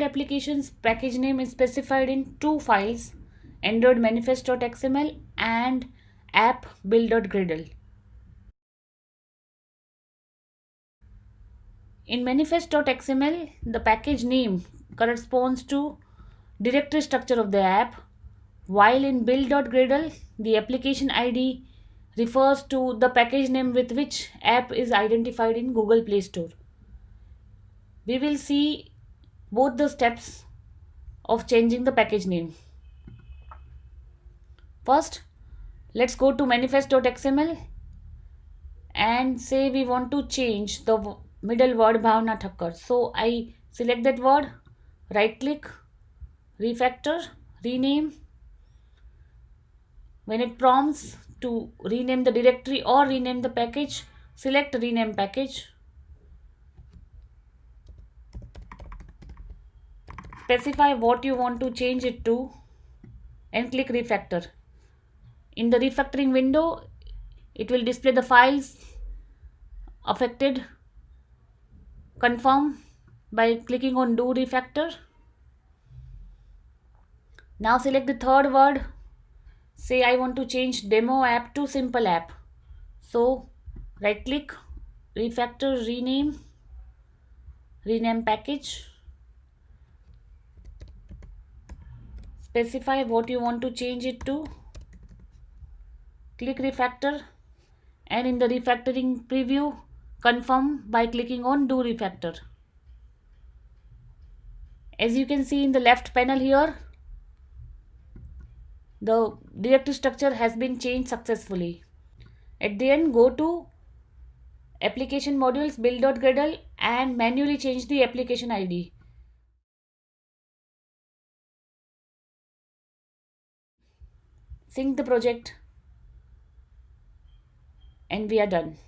Android application's package name is specified in two files, Android manifest.xml and app build.gradle. In manifest.xml, the package name corresponds to directory structure of the app, while in build.gradle, the application ID refers to the package name with which app is identified in Google Play Store. We will see both the steps of changing the package name. First, let's go to manifest.xml and say we want to change the middle word Bhavna Thacker. So I select that word, right click, refactor, rename. When it prompts to rename the directory or rename the package, select rename package. Specify what you want to change it to and click refactor. In the refactoring window, it will display the files affected. Confirm by clicking on do refactor. Now select the third word. Say I want to change demo app to simple app. So right click, refactor, rename package. Specify what you want to change it to. Click refactor, and in the refactoring preview, confirm by clicking on do refactor. As you can see in the left panel here, the directory structure has been changed successfully. At the end, go to application modules build.gradle and manually change the application ID. Sync the project and we are done.